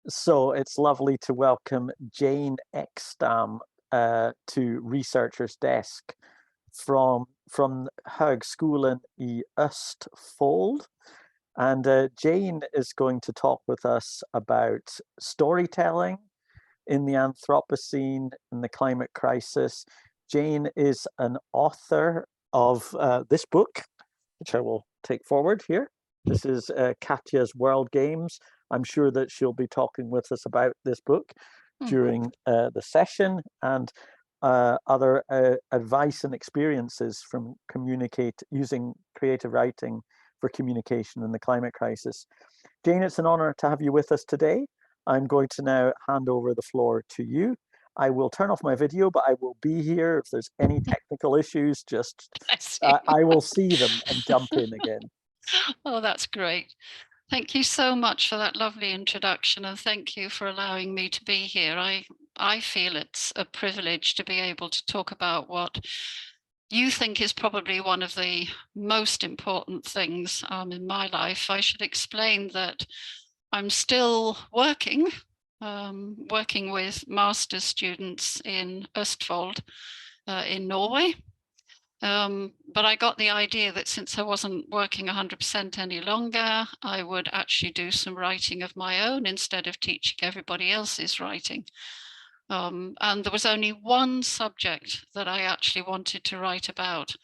So it's lovely to welcome Jane Ekstam to Researcher's Desk from Högskolan I Østfold. And Jane is going to talk with us about storytelling in the Anthropocene and the climate crisis. Jane is an author of this book, which I will take forward here. This is Katja's World Games. I'm sure that she'll be talking with us about this book during the session, and other advice and experiences from using creative writing for communication in the climate crisis. Jane, it's an honor to have you with us today. I'm going to now hand over the floor to you. I will turn off my video, but I will be here. If there's any technical issues, just I will see them and jump in again. Oh, that's great. Thank you so much for that lovely introduction, and thank you for allowing me to be here. I feel it's a privilege to be able to talk about what you think is probably one of the most important things in my life. I should explain that I'm still working with master's students in Østfold in Norway. But I got the idea that since I wasn't working 100% any longer, I would actually do some writing of my own instead of teaching everybody else's writing. And there was only one subject that I actually wanted to write about,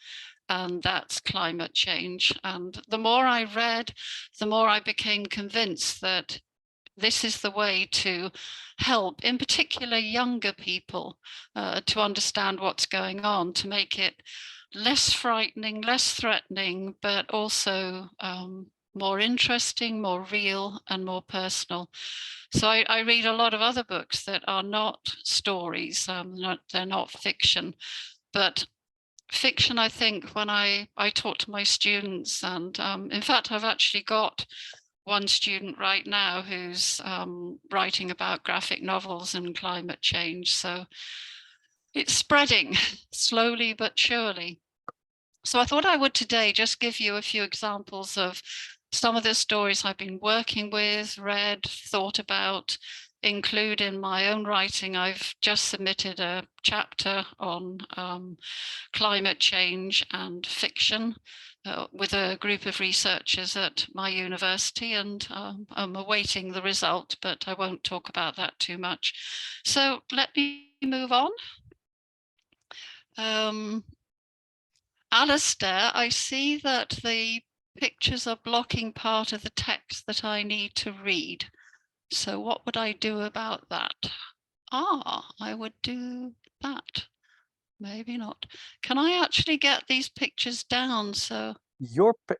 and that's climate change. And the more I read, the more I became convinced that this is the way to help, in particular, younger people to understand what's going on, to make it less frightening, less threatening, but also more interesting, more real, and more personal. So I read a lot of other books that are not stories, they're not fiction, but fiction, I think, when I talk to my students, and in fact, I've actually got one student right now who's writing about graphic novels and climate change. So it's spreading slowly but surely. So I thought I would today just give you a few examples of some of the stories I've been working with, read, thought about, include in my own writing. I've just submitted a chapter on climate change and fiction with a group of researchers at my university, and I'm awaiting the result, but I won't talk about that too much. So let me move on. Alasdair, I see that the pictures are blocking part of the text that I need to read. So what would I do about that? I would do that. Maybe not. Can I actually get these pictures down? So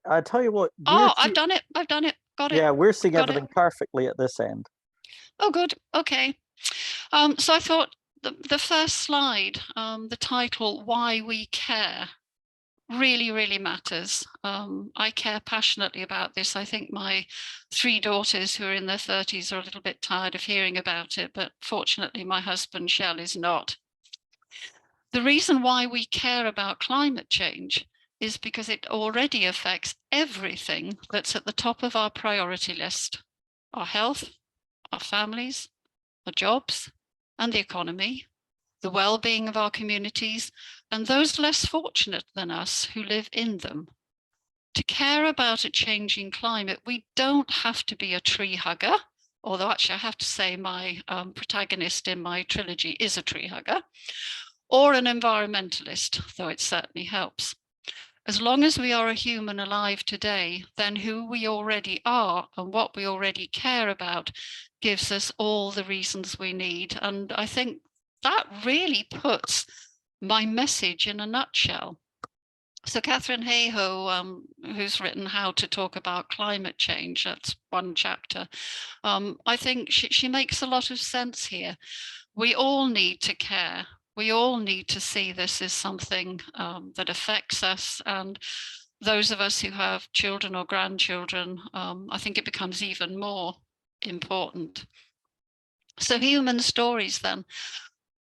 I tell you what. I've done it. Got it. Yeah, we're seeing Got everything it. perfectly at this end. Oh, good. Okay. So I thought the first slide, the title, Why We Care, really, really matters. I care passionately about this. I think my 3 daughters who are in their 30s are a little bit tired of hearing about it, but fortunately my husband, Shell, is not. The reason why we care about climate change is because it already affects everything that's at the top of our priority list: our health, our families, our jobs, and the economy, the well-being of our communities, and those less fortunate than us who live in them. To care about a changing climate, we don't have to be a tree hugger, although actually I have to say my protagonist in my trilogy is a tree hugger, or an environmentalist, though it certainly helps. As long as we are a human alive today, then who we already are and what we already care about gives us all the reasons we need. And I think that really puts my message in a nutshell. So Catherine Hayhoe, who's written How to Talk About Climate Change, that's one chapter, I think she makes a lot of sense here. We all need to care. We all need to see this as something that affects us. And those of us who have children or grandchildren, I think it becomes even more important. So human stories then,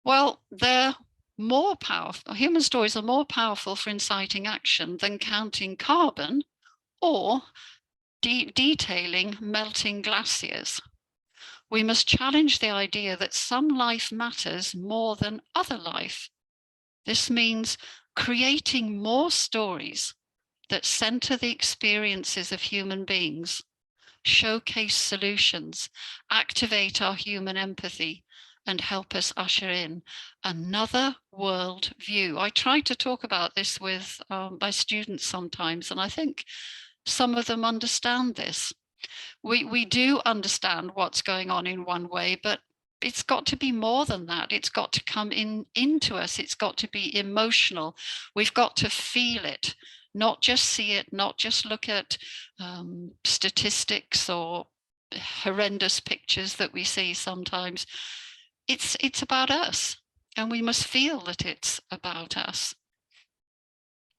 well, they're more powerful. Human stories are more powerful for inciting action than counting carbon or detailing melting glaciers. We must challenge the idea that some life matters more than other life. This means creating more stories that center the experiences of human beings, showcase solutions, activate our human empathy, and help us usher in another world view. I try to talk about this with my students sometimes, and I think some of them understand this. We do understand what's going on in one way, but it's got to be more than that. It's got to come into us. It's got to be emotional. We've got to feel it, not just see it, not just look at statistics or horrendous pictures that we see sometimes. It's about us, and we must feel that it's about us.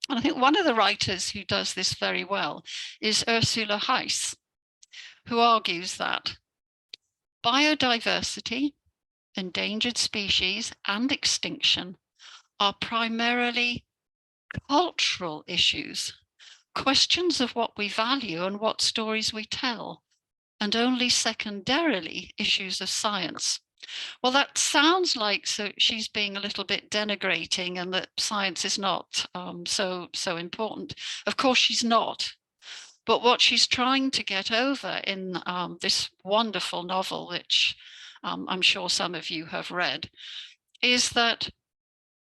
And I think one of the writers who does this very well is Ursula Heiss, who argues that biodiversity, endangered species, and extinction are primarily cultural issues, questions of what we value and what stories we tell, and only secondarily issues of science. Well, that sounds like she's being a little bit denigrating and that science is not so important. Of course, she's not. But what she's trying to get over in this wonderful novel, which I'm sure some of you have read, is that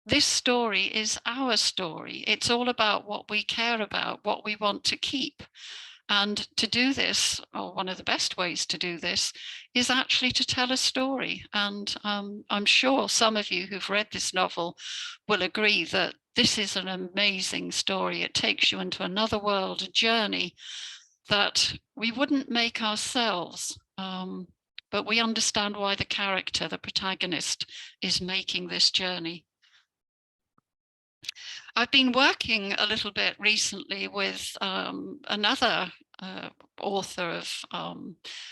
this story is our story. It's all about what we care about, what we want to keep. And to do this, or one of the best ways to do this, is actually to tell a story. And I'm sure some of you who've read this novel will agree that this is an amazing story. It takes you into another world, a journey that we wouldn't make ourselves, but we understand why the character, the protagonist, is making this journey. I've been working a little bit recently with another author of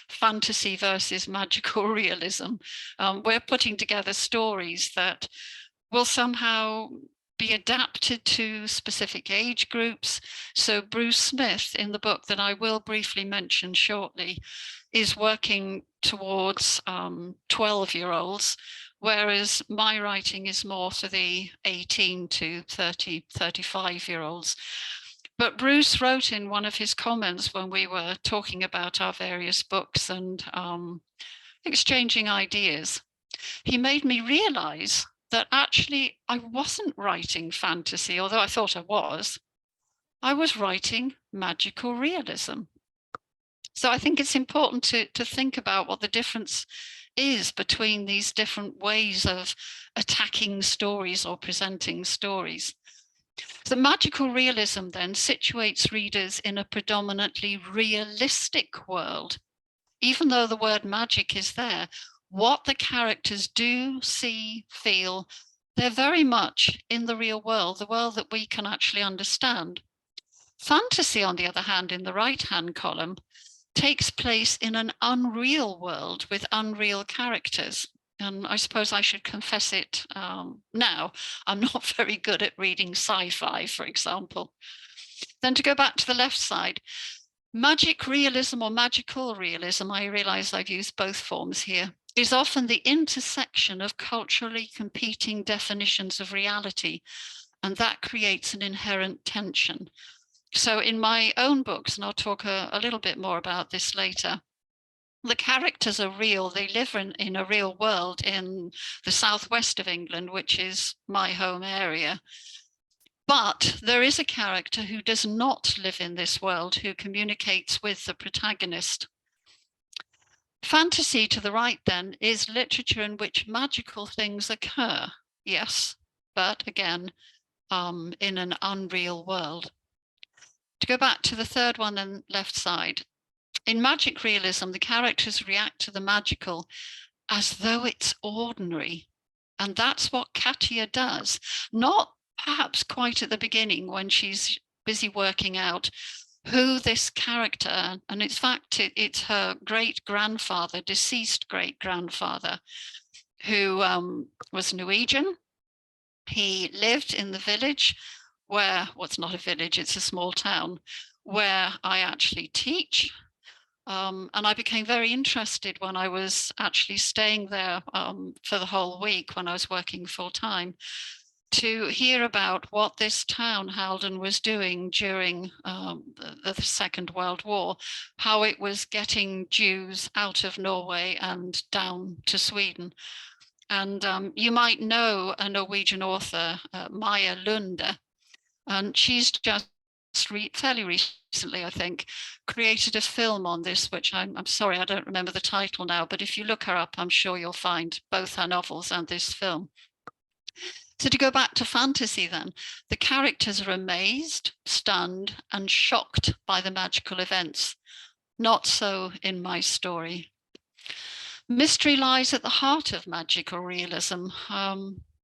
fantasy versus magical realism. We're putting together stories that will somehow be adapted to specific age groups. So Bruce Smith, in the book that I will briefly mention shortly, is working towards 12-year-olds, whereas my writing is more for the 18 to 30, 35-year-olds. But Bruce wrote in one of his comments when we were talking about our various books and exchanging ideas, he made me realize that actually I wasn't writing fantasy, although I thought I was. I was writing magical realism. So I think it's important to think about what the difference is between these different ways of attacking stories or presenting stories. The magical realism then situates readers in a predominantly realistic world. Even though the word magic is there, what the characters do, see, feel, they're very much in the real world, the world that we can actually understand. Fantasy, on the other hand, in the right-hand column, takes place in an unreal world with unreal characters. And I suppose I should confess it now. I'm not very good at reading sci-fi, for example. Then to go back to the left side, magic realism or magical realism, I realize I've used both forms here, is often the intersection of culturally competing definitions of reality, and that creates an inherent tension. So in my own books, and I'll talk a little bit more about this later, the characters are real. They live in a real world in the southwest of England, which is my home area. But there is a character who does not live in this world, who communicates with the protagonist. Fantasy to the right then is literature in which magical things occur. Yes, but again, in an unreal world. To go back to the third one on the left side, in magic realism, the characters react to the magical as though it's ordinary. And that's what Katja does. Not perhaps quite at the beginning when she's busy working out who this character, and in fact, it's her great-grandfather, deceased great-grandfather, who was Norwegian. He lived in the village where, well, it's not a village, it's a small town, where I actually teach. And I became very interested when I was actually staying there for the whole week when I was working full time, to hear about what this town, Halden, was doing during the Second World War, how it was getting Jews out of Norway and down to Sweden. And you might know a Norwegian author, Maja Lunde, and she's just fairly recently, I think, created a film on this, which I'm sorry, I don't remember the title now, but if you look her up, I'm sure you'll find both her novels and this film. So to go back to fantasy then, the characters are amazed, stunned, and shocked by the magical events. Not so in my story. Mystery lies at the heart of magical realism.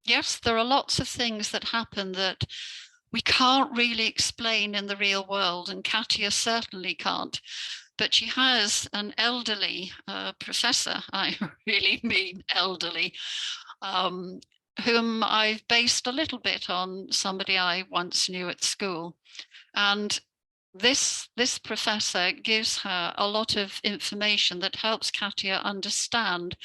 Yes, there are lots of things that happen that we can't really explain in the real world, and Katja certainly can't. But she has an elderly professor, I really mean elderly, whom I've based a little bit on somebody I once knew at school. And this professor gives her a lot of information that helps Katja understand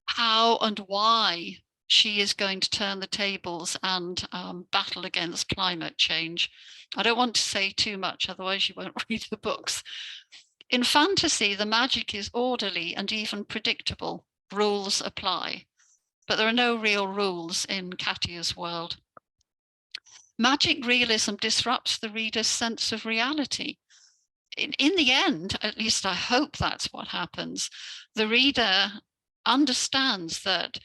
how and why she is going to turn the tables and battle against climate change. I don't want to say too much, otherwise you won't read the books. In fantasy, the magic is orderly and even predictable. Rules apply. But there are no real rules in Katja's world. Magic realism disrupts the reader's sense of reality. In the end, at least I hope that's what happens, the reader understands that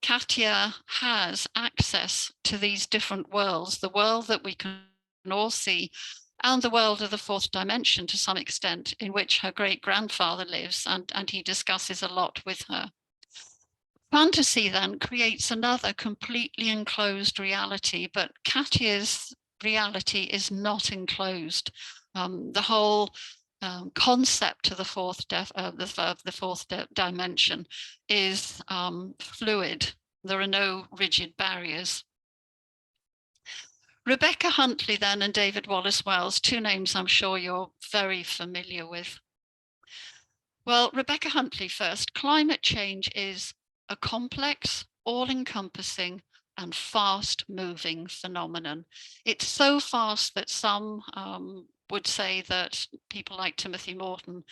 Katja has access to these different worlds, the world that we can all see, and the world of the fourth dimension to some extent, in which her great-grandfather lives, and he discusses a lot with her. Fantasy then creates another completely enclosed reality, but Katja's reality is not enclosed. The whole concept of the fourth dimension is fluid. There are no rigid barriers. Rebecca Huntley then and David Wallace Wells, two names I'm sure you're very familiar with. Well, Rebecca Huntley first. Climate change is a complex, all-encompassing and fast-moving phenomenon. It's so fast that some would say, that people like Timothy Morton,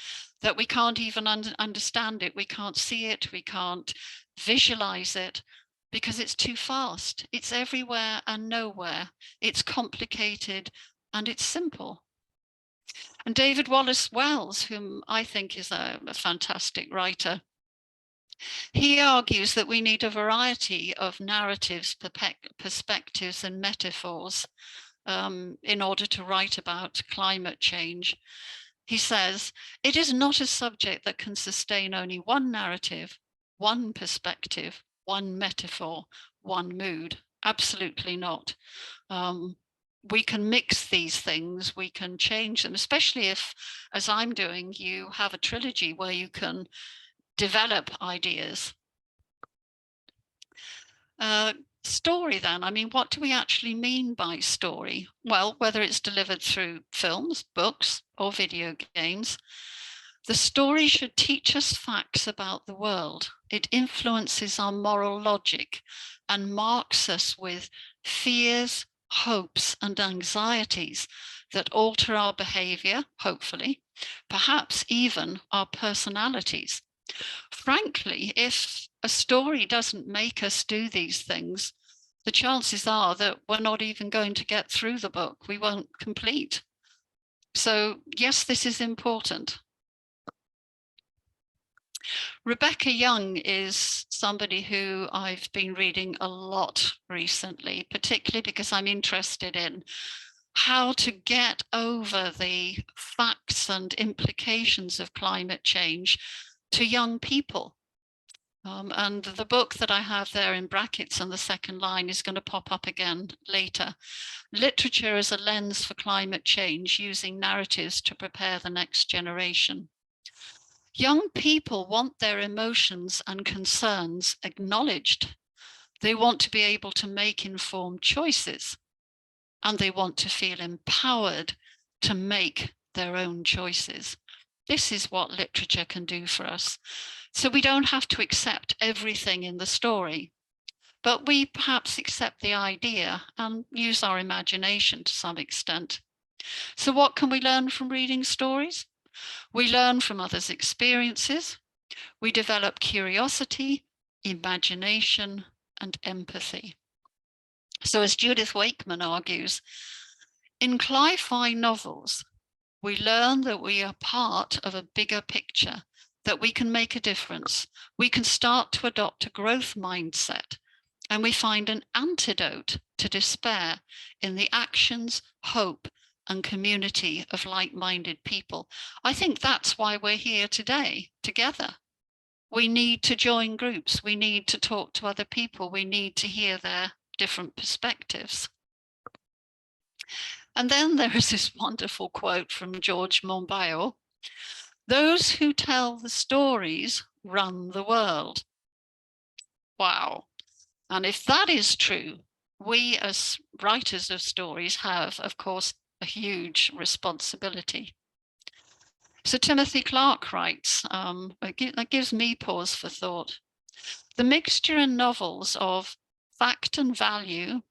that we can't even understand it, we can't see it, we can't visualize it, because it's too fast. It's everywhere and nowhere. It's complicated and it's simple. And David Wallace Wells, whom I think is a fantastic writer, he argues that we need a variety of narratives, perspectives, and metaphors in order to write about climate change. He says, it is not a subject that can sustain only one narrative, one perspective, one metaphor, one mood. Absolutely not. We can mix these things, we can change them, especially if, as I'm doing, you have a trilogy where you can develop ideas. Story then, I mean, what do we actually mean by story? Well, whether it's delivered through films, books, or video games, the story should teach us facts about the world. It influences our moral logic and marks us with fears, hopes, and anxieties that alter our behavior, hopefully, perhaps even our personalities. Frankly, if a story doesn't make us do these things, the chances are that we're not even going to get through the book. We won't complete. So yes, this is important. Rebecca Young is somebody who I've been reading a lot recently, particularly because I'm interested in how to get over the facts and implications of climate change to young people. And the book that I have there in brackets on the second line is going to pop up again later. Literature as a lens for climate change, using narratives to prepare the next generation. Young people want their emotions and concerns acknowledged. They want to be able to make informed choices, and they want to feel empowered to make their own choices. This is what literature can do for us. So we don't have to accept everything in the story, but we perhaps accept the idea and use our imagination to some extent. So what can we learn from reading stories? We learn from others' experiences. We develop curiosity, imagination, and empathy. So as Judith Wakeman argues, in Cli-Fi novels, we learn that we are part of a bigger picture, that we can make a difference. We can start to adopt a growth mindset, and we find an antidote to despair in the actions, hope, and community of like-minded people. I think that's why we're here today, together. We need to join groups. We need to talk to other people. We need to hear their different perspectives. And then there is this wonderful quote from George Monbiot: "Those who tell the stories run the world." Wow. And if that is true, we as writers of stories have, of course, a huge responsibility. So Timothy Clark writes, that gives me pause for thought. The mixture in novels of fact and value,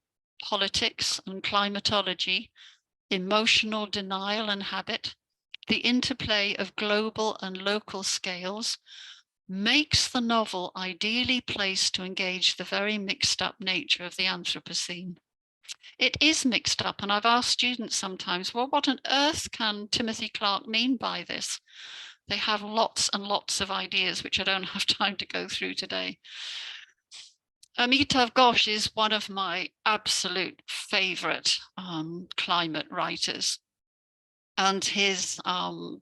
politics and climatology, emotional denial and habit, the interplay of global and local scales, makes the novel ideally placed to engage the very mixed up nature of the Anthropocene. It is mixed up, and I've asked students sometimes, well, what on earth can Timothy Clark mean by this? They have lots and lots of ideas, which I don't have time to go through today. Amitav Ghosh is one of my absolute favorite climate writers. And his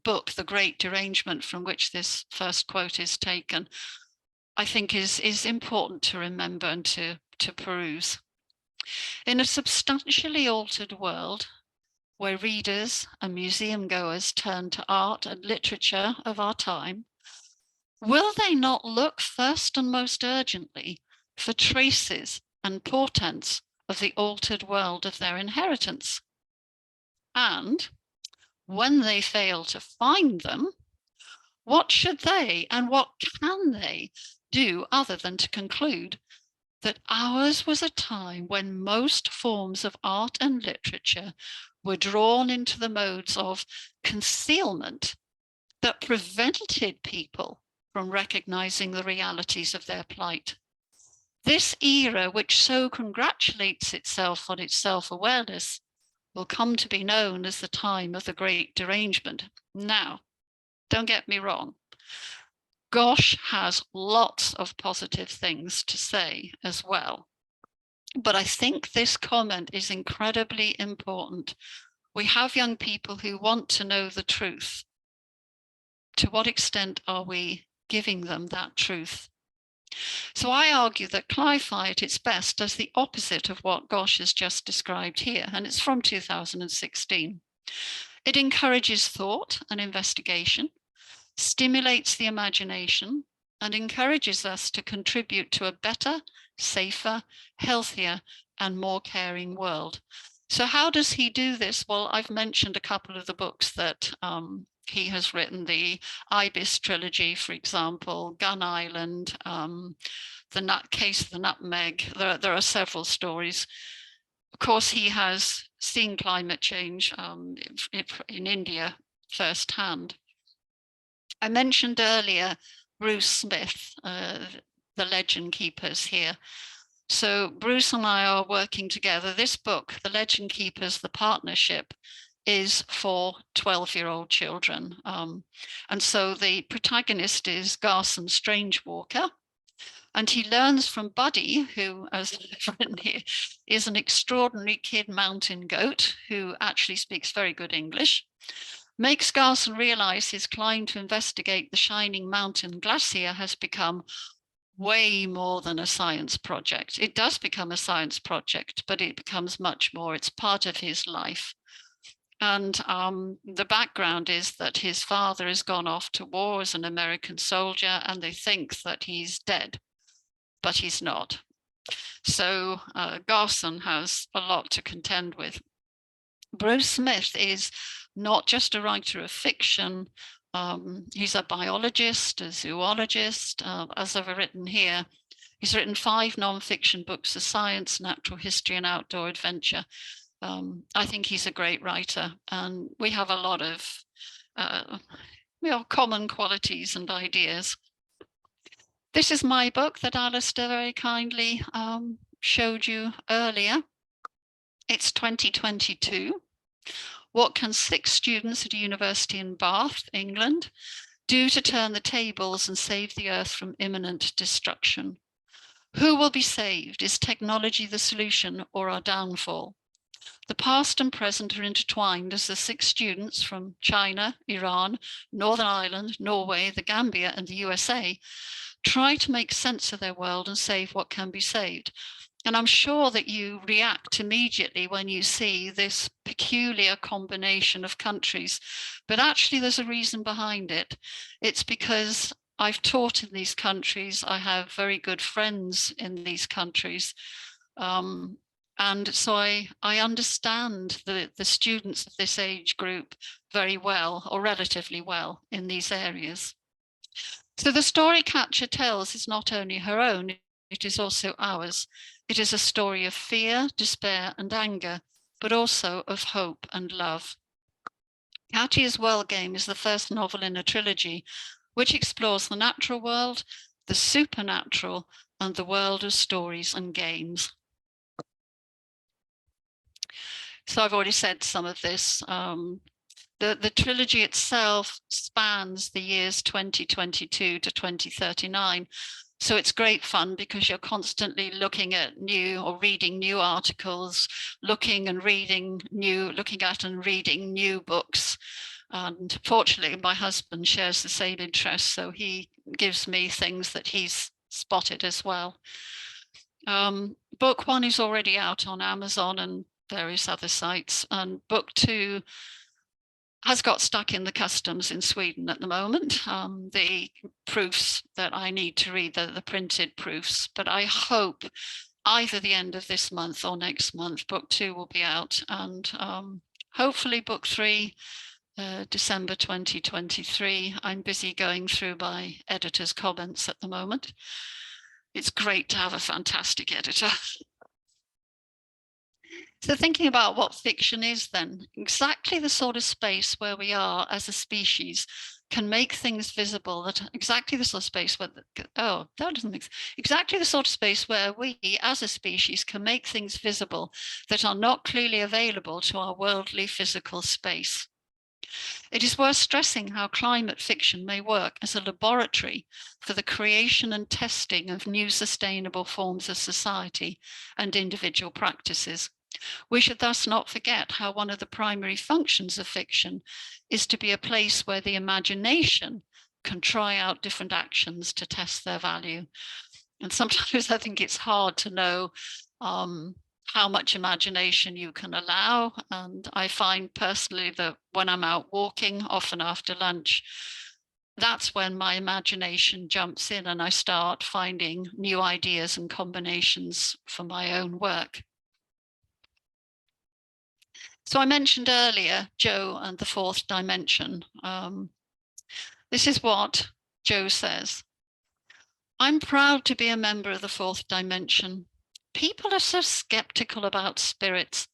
book, The Great Derangement, from which this first quote is taken, I think is important to remember and to peruse. In a substantially altered world, where readers and museum goers turn to art and literature of our time, will they not look first and most urgently for traces and portents of the altered world of their inheritance? And when they fail to find them, what should they and what can they do other than to conclude that ours was a time when most forms of art and literature were drawn into the modes of concealment that prevented people from recognizing the realities of their plight? This era, which so congratulates itself on its self-awareness, will come to be known as the time of the Great Derangement. Now, don't get me wrong, Ghosh has lots of positive things to say as well. But I think this comment is incredibly important. We have young people who want to know the truth. To what extent are we giving them that truth? So I argue that Cli-Fi at its best does the opposite of what Ghosh has just described here, and it's from 2016. It encourages thought and investigation, stimulates the imagination, and encourages us to contribute to a better, safer, healthier, and more caring world. So how does he do this? Well, I've mentioned a couple of the books that he has written, the Ibis trilogy, for example, Gun Island, the Case of the Nutmeg. There are several stories. Of course, he has seen climate change in India firsthand. I mentioned earlier Bruce Smith, the Legend Keepers here. So Bruce and I are working together. This book, The Legend Keepers, The Partnership, is for 12-year-old children. And so the protagonist is Garson Strangewalker, and he learns from Buddy, who, as I've written here, is an extraordinary kid mountain goat who actually speaks very good English, makes Garson realize his climb to investigate the Shining Mountain Glacier has become way more than a science project. It does become a science project, but it becomes much more. It's part of his life. And the background is that his father has gone off to war as an American soldier, and they think that he's dead, but he's not. So Garson has a lot to contend with. Bruce Smith is not just a writer of fiction, He's a biologist, a zoologist. As I've written here, he's written 5 non-fiction books of science, natural history, and outdoor adventure. I think he's a great writer, and we have a lot of common qualities and ideas. This is my book that Alasdair very kindly showed you earlier. It's 2022. What can 6 students at a university in Bath, England, do to turn the tables and save the earth from imminent destruction? Who will be saved? Is technology the solution or our downfall? The past and present are intertwined as the 6 students from China, Iran, Northern Ireland, Norway, the Gambia, and the USA try to make sense of their world and save what can be saved. And I'm sure that you react immediately when you see this peculiar combination of countries, but actually there's a reason behind it. It's because I've taught in these countries. I have very good friends in these countries. And so I understand the students of this age group very well, or relatively well, in these areas. So the story Katja tells is not only her own, it is also ours. It is a story of fear, despair, and anger, but also of hope and love. Katja's World Game is the first novel in a trilogy, which explores the natural world, the supernatural, and the world of stories and games. So I've already said some of this. The trilogy itself spans the years 2022 to 2039. So it's great fun because you're constantly looking at new or reading new articles, looking at and reading new books. And fortunately, my husband shares the same interest, so he gives me things that he's spotted as well. Book 1 is already out on Amazon and various other sites, and book 2 has got stuck in the customs in Sweden at the moment. The proofs that I need to read, the printed proofs, but I hope either the end of this month or next month, book 2 will be out, and hopefully book 3, December 2023. I'm busy going through my editor's comments at the moment. It's great to have a fantastic editor. So thinking about what fiction is then, exactly the sort of space where we are as a species can make things visible, that exactly the sort of space where, exactly the sort of space where we as a species can make things visible that are not clearly available to our worldly physical space. It is worth stressing how climate fiction may work as a laboratory for the creation and testing of new sustainable forms of society and individual practices. We should thus not forget how one of the primary functions of fiction is to be a place where the imagination can try out different actions to test their value. And sometimes I think it's hard to know how much imagination you can allow. And I find personally that when I'm out walking, often after lunch, that's when my imagination jumps in and I start finding new ideas and combinations for my own work. So I mentioned earlier Joe and the 4th dimension. This is what Joe says. I'm proud to be a member of the 4th dimension. People are so skeptical about spirits,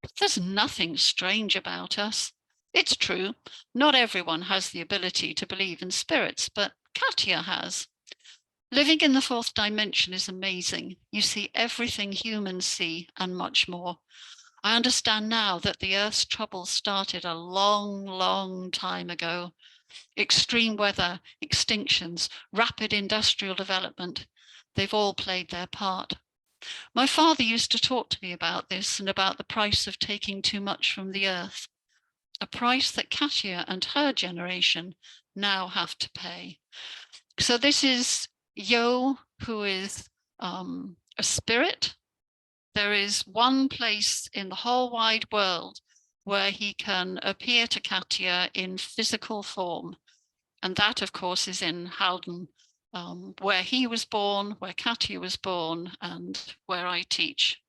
but there's nothing strange about us. It's true, not everyone has the ability to believe in spirits, but Katja has. Living in the 4th dimension is amazing. You see everything humans see and much more. I understand now that the Earth's troubles started a long, long time ago. Extreme weather, extinctions, rapid industrial development, they've all played their part. My father used to talk to me about this and about the price of taking too much from the Earth, a price that Katja and her generation now have to pay. So this is Yo, who is a spirit. There is one place in the whole wide world where he can appear to Katja in physical form. And that, of course, is in Halden, where he was born, where Katja was born, and where I teach.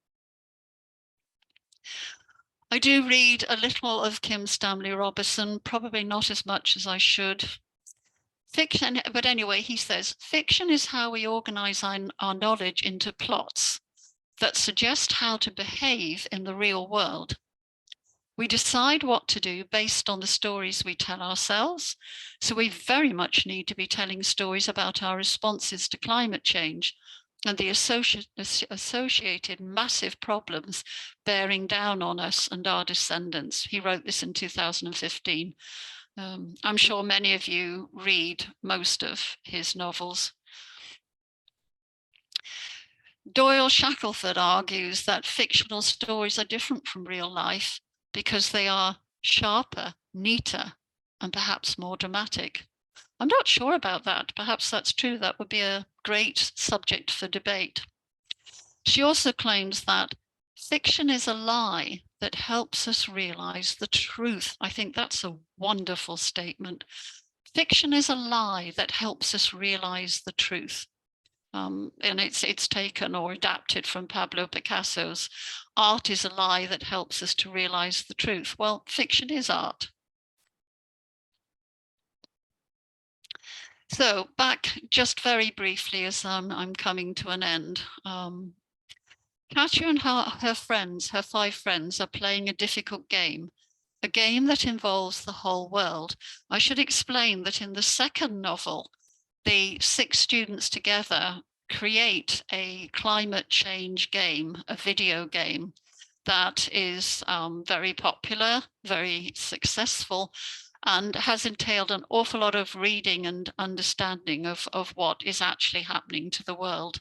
I do read a little of Kim Stanley Robinson, probably not as much as I should. Fiction, but anyway, he says, fiction is how we organize our knowledge into plots that suggest how to behave in the real world. We decide what to do based on the stories we tell ourselves. So we very much need to be telling stories about our responses to climate change and the associated massive problems bearing down on us and our descendants. He wrote this in 2015. I'm sure many of you read most of his novels. Doyle Shackelford argues that fictional stories are different from real life because they are sharper, neater, and perhaps more dramatic. I'm not sure about that. Perhaps that's true. That would be a great subject for debate. She also claims that fiction is a lie that helps us realize the truth. I think that's a wonderful statement. Fiction is a lie that helps us realize the truth. And it's taken or adapted from Pablo Picasso's art is a lie that helps us to realize the truth. Well, fiction is art. So back just very briefly as I'm coming to an end. Katja and her friends, her 5 friends, are playing a difficult game, a game that involves the whole world. I should explain that in the second novel, the 6 students together create a climate change game, a video game that is very popular, very successful, and has entailed an awful lot of reading and understanding of what is actually happening to the world.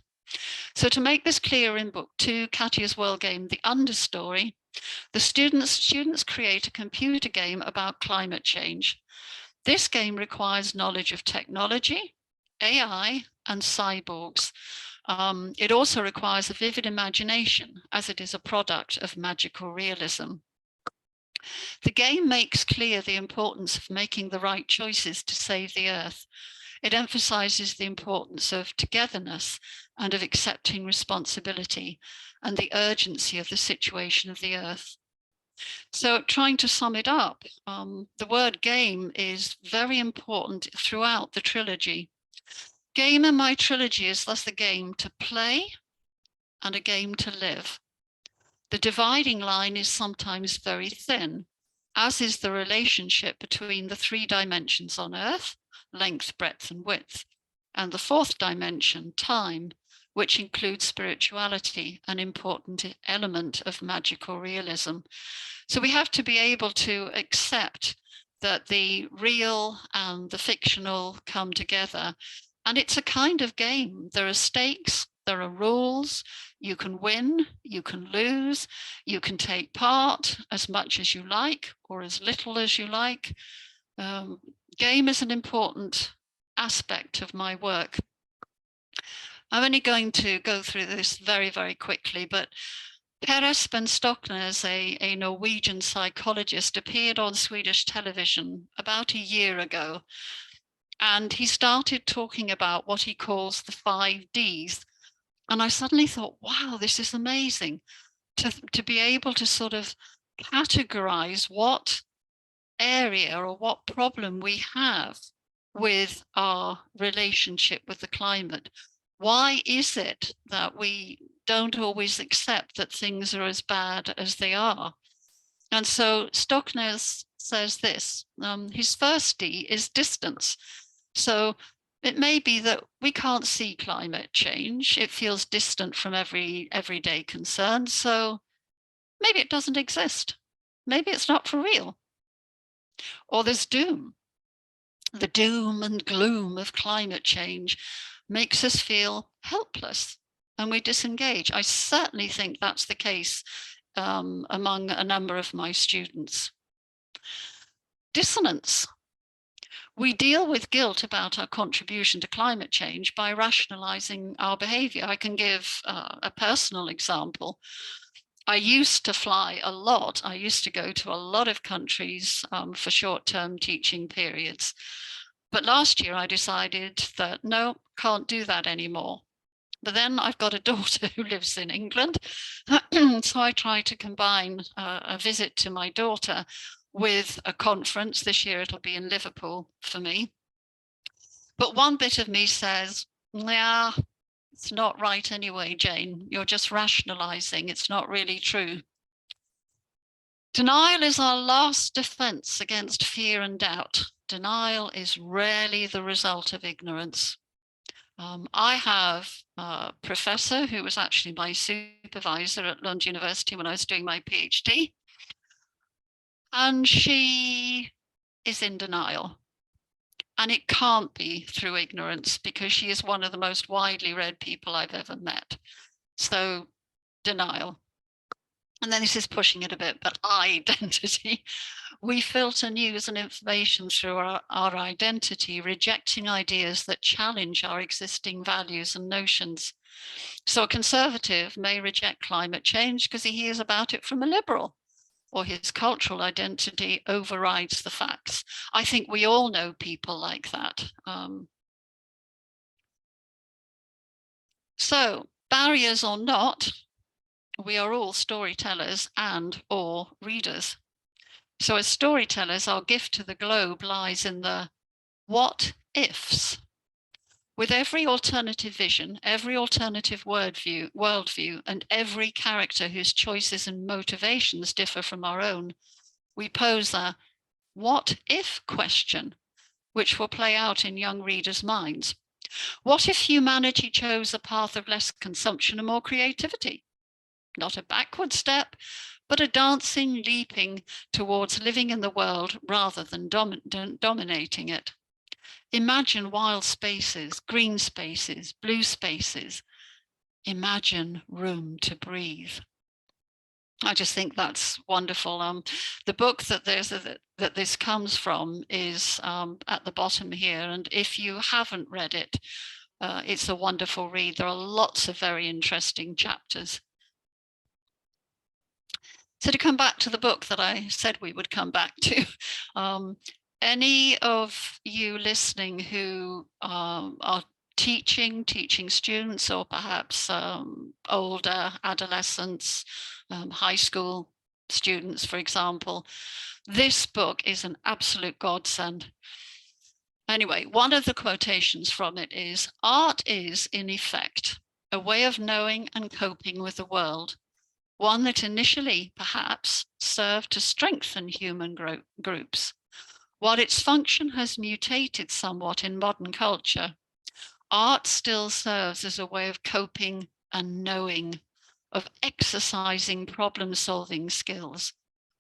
So to make this clear in book 2, Katja's World Game, The Understory, the students create a computer game about climate change. This game requires knowledge of technology, AI, and cyborgs. It also requires a vivid imagination, as it is a product of magical realism. The game makes clear the importance of making the right choices to save the Earth. It emphasizes the importance of togetherness and of accepting responsibility and the urgency of the situation of the Earth. So trying to sum it up, the word game is very important throughout the trilogy. Game in my trilogy is thus a game to play and a game to live. The dividing line is sometimes very thin, as is the relationship between the 3 dimensions on Earth, length, breadth, and width, and the 4th dimension, time, which includes spirituality, an important element of magical realism. So we have to be able to accept that the real and the fictional come together. And it's a kind of game. There are stakes, there are rules. You can win, you can lose, you can take part as much as you like or as little as you like. Game is an important aspect of my work. I'm only going to go through this very, very quickly, but Per Espen Stoknes, a Norwegian psychologist, appeared on Swedish television about a year ago. And he started talking about what he calls the 5 Ds. And I suddenly thought, wow, this is amazing to be able to sort of categorize what area or what problem we have with our relationship with the climate. Why is it that we don't always accept that things are as bad as they are? And so Stoknes says this, his first D is distance. So it may be that we can't see climate change. It feels distant from everyday concern. So maybe it doesn't exist. Maybe it's not for real. Or there's doom. The doom and gloom of climate change makes us feel helpless and we disengage. I certainly think that's the case among a number of my students. Dissonance. We deal with guilt about our contribution to climate change by rationalizing our behavior. I can give a personal example. I used to fly a lot. I used to go to a lot of countries for short-term teaching periods. But last year I decided that no, can't do that anymore. But then I've got a daughter who lives in England. So I try to combine a visit to my daughter with a conference. This year it'll be in Liverpool for me. But one bit of me says, yeah, it's not right anyway, Jane. You're just rationalizing. It's not really true. Denial is our last defense against fear and doubt. Denial is rarely the result of ignorance. I have a professor who was actually my supervisor at Lund University when I was doing my PhD. And she is in denial. And it can't be through ignorance, because she is one of the most widely read people I've ever met. So denial. And then this is pushing it a bit, but identity. We filter news and information through our identity, rejecting ideas that challenge our existing values and notions. So a conservative may reject climate change because he hears about it from a liberal, or his cultural identity overrides the facts. I think we all know people like that. So barriers or not, we are all storytellers and or readers. So as storytellers, our gift to the globe lies in the what ifs. With every alternative vision, every alternative worldview, and every character whose choices and motivations differ from our own, we pose a what if question, which will play out in young readers' minds. What if humanity chose a path of less consumption and more creativity? Not a backward step, but a dancing, leaping towards living in the world rather than dominating it. Imagine wild spaces, green spaces, blue spaces. Imagine room to breathe. I just think that's wonderful. The book that this comes from is at the bottom here, and if you haven't read it, it's a wonderful read. There are lots of very interesting chapters. So to come back to the book that I said we would come back to, any of you listening who are teaching students, or perhaps older adolescents, high school students, for example, this book is an absolute godsend. Anyway, one of the quotations from it is, art is, in effect, a way of knowing and coping with the world, one that initially, perhaps, served to strengthen human groups. While its function has mutated somewhat in modern culture, art still serves as a way of coping and knowing, of exercising problem-solving skills,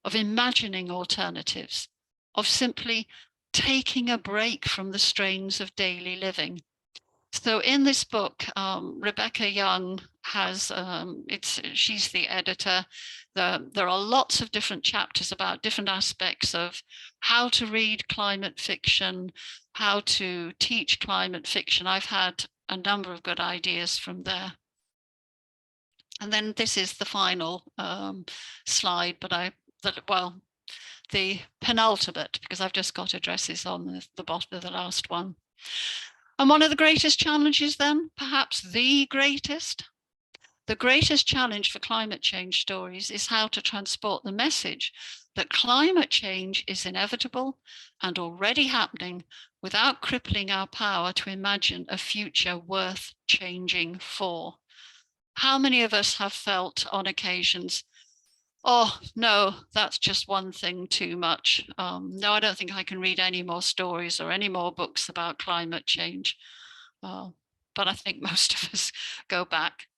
of imagining alternatives, of simply taking a break from the strains of daily living. So in this book, Rebecca Young has, she's the editor. There are lots of different chapters about different aspects of how to read climate fiction, how to teach climate fiction. I've had a number of good ideas from there. And then this is the final slide, but the penultimate, because I've just got addresses on the bottom of the last one. And one of the greatest challenges then, perhaps the greatest challenge for climate change stories is how to transport the message that climate change is inevitable and already happening without crippling our power to imagine a future worth changing for. How many of us have felt on occasions, oh, no, that's just one thing too much. No, I don't think I can read any more stories or any more books about climate change. But I think most of us go back.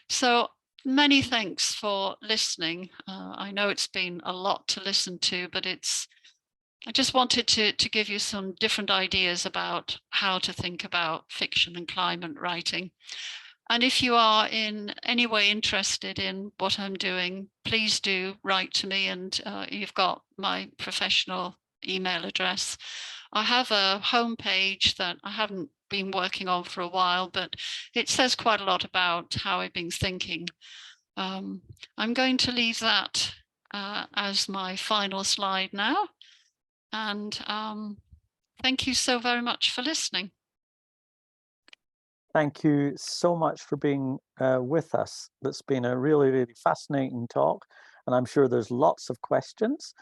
So many thanks for listening. I know it's been a lot to listen to, but I just wanted to give you some different ideas about how to think about fiction and climate writing. And if you are in any way interested in what I'm doing, please do write to me, and you've got my professional email address. I have a homepage that I haven't been working on for a while, but it says quite a lot about how I've been thinking. I'm going to leave that as my final slide now. And thank you so very much for listening. Thank you so much for being with us. That's been a really, really fascinating talk, and I'm sure there's lots of questions.